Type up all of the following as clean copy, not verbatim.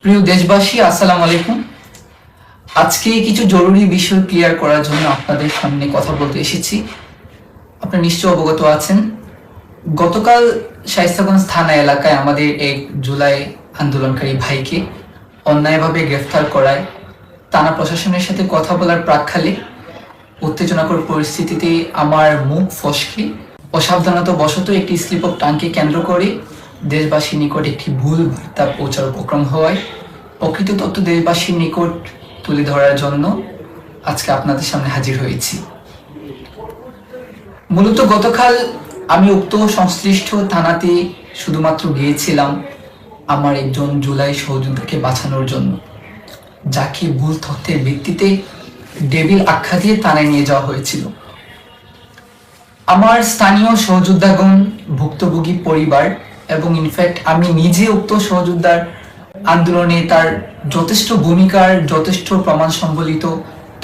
প্রিয় দেশবাসী, আসসালামু আলাইকুম। আজকে কিছু জরুরি বিষয় ক্লিয়ার করার জন্য আপনাদের সামনে কথা বলতে এসেছি। আপনারা নিশ্চয় অবগত আছেন, গতকাল শায়েস্তাগঞ্জ থানা এলাকায় আমাদের এক জুলাই আন্দোলনকারী ভাইকে অন্যায়ভাবে গ্রেফতার করায় থানা প্রশাসনের সাথে কথা বলার প্রাক্কালে উত্তেজনাকর পরিস্থিতিতে আমার মুখ ফসকে অসাবধানতা বশত একটি স্লিপ অফ টাংকে কেন্দ্র করে দেশবাসীর নিকট একটি ভুল বার্তা পৌঁছার উপক্রম হওয়ায় প্রকৃত তথ্য দেশবাসীর নিকট তুলে ধরার জন্য আজকে আপনাদের সামনে হাজির হয়েছি। মূলত গতকাল আমি উক্ত সংশ্লিষ্ট থানাতে শুধুমাত্র গিয়েছিলাম আমার একজন জুলাই সহযোদ্ধাকে বাঁচানোর জন্য, যাকে ভুল তথ্যের ভিত্তিতে ডেভিল আখ্যা দিয়ে থানায় নিয়ে যাওয়া হয়েছিল। আমার স্থানীয় সহযোদ্ধাগণ, ভুক্তভোগী পরিবার এবং ইনফ্যাক্ট আমি নিজে উক্ত সহযোদ্ধার আন্দোলনে তার যথেষ্ট ভূমিকার যথেষ্ট প্রমাণ সম্বলিত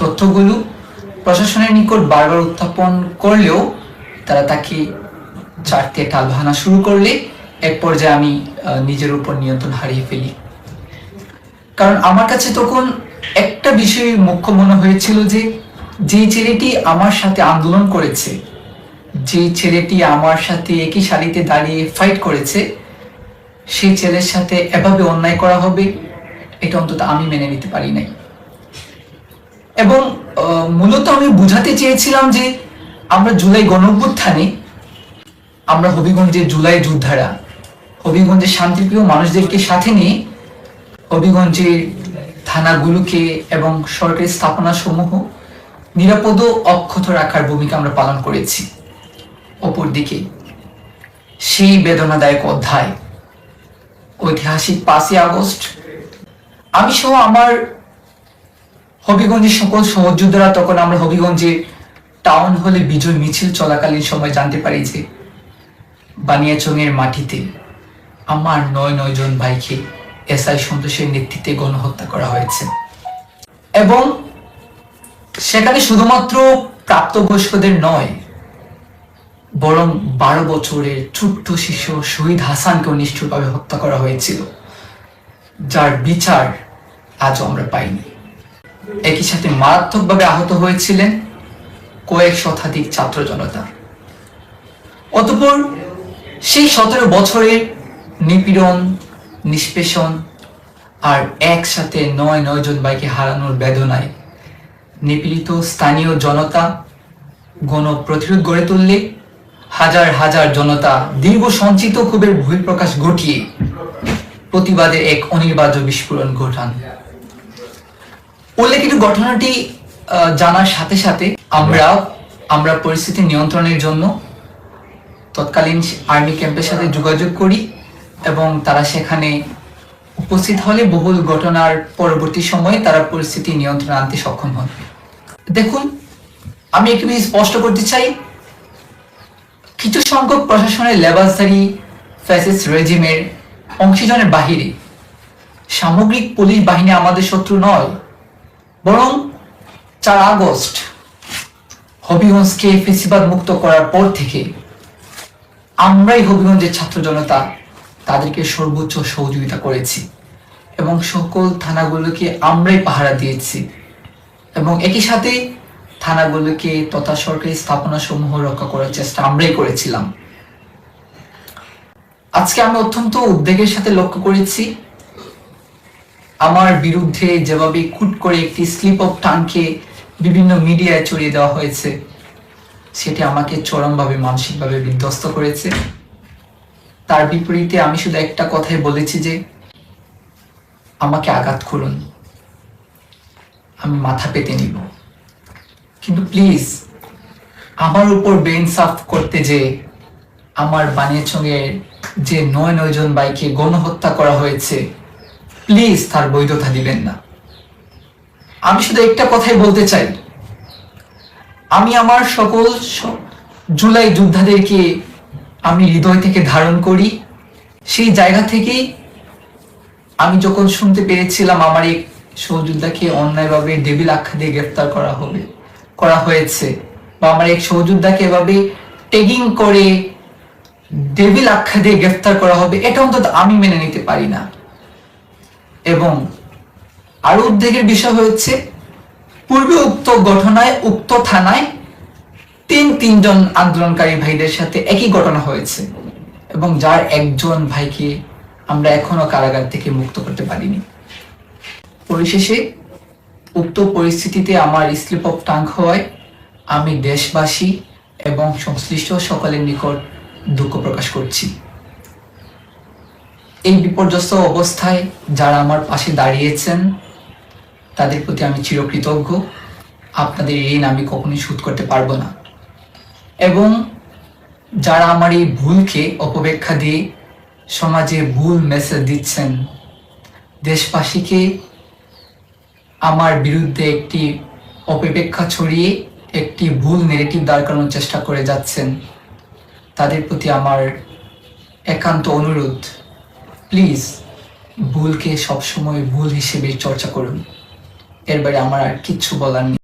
তথ্যগুলো প্রশাসনের নিকট বারবার উত্থাপন করলেও তারা তাকে ছাড়তে টালবাহানা শুরু করলে এক পর্যায়ে আমি নিজের উপর নিয়ন্ত্রণ হারিয়ে ফেলি। কারণ আমার কাছে তখন একটা বিষয় মুখ্য মনে হয়েছিল যে ছেলেটি আমার সাথে আন্দোলন করেছে, যে ছেলেটি আমার সাথে একই সারিতে দাঁড়িয়ে ফাইট করেছে, সেই ছেলের সাথে এভাবে অন্যায় করা হবে, এটা অন্তত আমি মেনে নিতে পারি নাই। এবং মূলত আমি বুঝাতে চেয়েছিলাম যে আমরা জুলাই গণঅভ্যুত্থানে আমরা হবিগঞ্জের জুলাই যোদ্ধারা, হবিগঞ্জের শান্তিপ্রিয় মানুষদেরকে সাথে নিয়ে হবিগঞ্জের থানাগুলোকে এবং সরকারি স্থাপনা সমূহ নিরাপদ ও অক্ষত রাখার ভূমিকা আমরা পালন করেছি। অপরদিকে সেই বেদনাদায়ক অধ্যায় ঐতিহাসিক 5ই আগস্ট আমি সহ আমার হবিগঞ্জের সকল সহযোদ্ধারা, তখন আমরা হবিগঞ্জের টাউন হলে বিজয় মিছিল চলাকালীন সময় জানতে পারি যে বানিয়াচংয়ের মাটিতে আমার 9 জন ভাইকে এসআই সন্তোষের নেতৃত্বে গণহত্যা করা হয়েছে। এবং সেখানে শুধুমাত্র প্রাপ্তবয়স্কদের নয়, বরং 12 বছরের ছোট্ট শিশু শহীদ হাসানকেও নিষ্ঠুরভাবে হত্যা করা হয়েছিল, যার বিচার আজও আমরা পাইনি। একই সাথে মারাত্মকভাবে আহত হয়েছিলেন কয়েক শতাধিক ছাত্র জনতা। অতঃপর সেই 17 বছরের নিপীড়ন, নিষ্পেষণ আর একসাথে 9 জন ভাইকে হারানোর বেদনায় নিপীড়িত স্থানীয় জনতা গণ প্রতিরোধ গড়ে তুললে হাজার হাজার জনতা দীর্ঘ সঞ্চিত ক্ষোভের বহিঃপ্রকাশ ঘটিয়ে প্রতিবাদের এক অনিবার্য বিস্ফোরণ ঘটান। উল্লেখিত ঘটনাটি জানার সাথে সাথে আমরা পরিস্থিতি নিয়ন্ত্রণের জন্য তৎকালীন আর্মি ক্যাম্পের সাথে যোগাযোগ করি এবং তারা সেখানে উপস্থিত হলে বহুল ঘটনার পরবর্তী সময়ে তারা পরিস্থিতি নিয়ন্ত্রণে আনতে সক্ষম হন। দেখুন, আমি একটু স্পষ্ট করতে চাই, কিছু সংখ্যক প্রশাসনের লেবাসধারী ফ্যাসিস্ট রেজিমের অংশীজনের বাহিরে সামগ্রিক পুলিশ বাহিনী আমাদের শত্রু নয়, বরং 4 আগস্ট হবিগঞ্জকে ফেসিবাদ মুক্ত করার পর থেকে আমরাই হবিগঞ্জের ছাত্র জনতা তাদেরকে সর্বোচ্চ সহযোগিতা করেছি এবং সকল থানাগুলোকে আমরাই পাহারা দিয়েছি এবং একই সাথে থানাগুলোকে তথা সরকারি স্থাপনা সমূহ রক্ষা করার চেষ্টা আমরাই করেছিলাম। আজকে আমি অত্যন্ত উদ্বেগের সাথে লক্ষ্য করেছি আমার বিরুদ্ধে যেভাবে কুট করে একটি স্লিপ অফ টাংকে বিভিন্ন মিডিয়ায় ছড়িয়ে দেওয়া হয়েছে, সেটি আমাকে চরমভাবে মানসিকভাবে বিধ্বস্ত করেছে। তার বিপরীতে আমি শুধু একটা কথাই বলেছি যে আমাকে আঘাত করুন, আমি মাথা পেতে নিব, কিন্তু প্লিজ আমার উপর বেইনসাফ করতে যে আমার বানিয়াচংয়ের যে 9 জন ভাইকে গণহত্যা করা হয়েছে, প্লিজ তার বৈধতা দিবেন না। আমি শুধু একটা কথাই বলতে চাই, আমি আমার সকল জুলাই যোদ্ধাদেরকে আমি হৃদয় থেকে ধারণ করি। সেই জায়গা থেকেই আমি যখন শুনতে পেরেছিলাম আমার এক সহযোদ্ধাকে অন্যায়ভাবে ডেভিল আখ্যা দিয়ে গ্রেফতার করা হয়েছে বা আমার এক সহযোদ্ধাকে এভাবে ট্যাগিং করে ডেভিল আখ্যা দিয়ে গ্রেফতার করা হবে, এটা অন্তত আমি মেনে নিতে পারি না। এবং আরো উদ্বেগের বিষয় হচ্ছে পূর্বে উক্ত ঘটনায় উক্ত থানায় তিনজন আন্দোলনকারী ভাইদের সাথে একই ঘটনা হয়েছে এবং যার একজন ভাইকে আমরা এখনো কারাগার থেকে মুক্ত করতে পারিনি। পরিশেষে উক্ত পরিস্থিতিতে আমার স্লিপ অফ টাং হওয়ায় আমি দেশবাসী এবং সংশ্লিষ্ট সকলের নিকট দুঃখ প্রকাশ করছি। এই বিপর্যস্ত অবস্থায় যারা আমার পাশে দাঁড়িয়েছেন তাদের প্রতি আমি চিরকৃতজ্ঞ। আপনাদের ঋণ আমি কখনোই শোধ করতে পারবো না। এবং যারা আমার এই ভুলকে অপব্যাখ্যা দিয়ে সমাজে ভুল মেসেজ দিচ্ছেন, দেশবাসীকে আমার বিরুদ্ধে একটি অপব্যাখ্যা ছড়িয়ে একটি ভুল নেগেটিভ দাঁড় করানোর চেষ্টা করে যাচ্ছেন, তাদের প্রতি আমার একান্ত অনুরোধ, প্লিজ ভুলকে সবসময় ভুল হিসেবে চর্চা করুন। এর বাইরে আমার আর কিচ্ছু বলার নেই।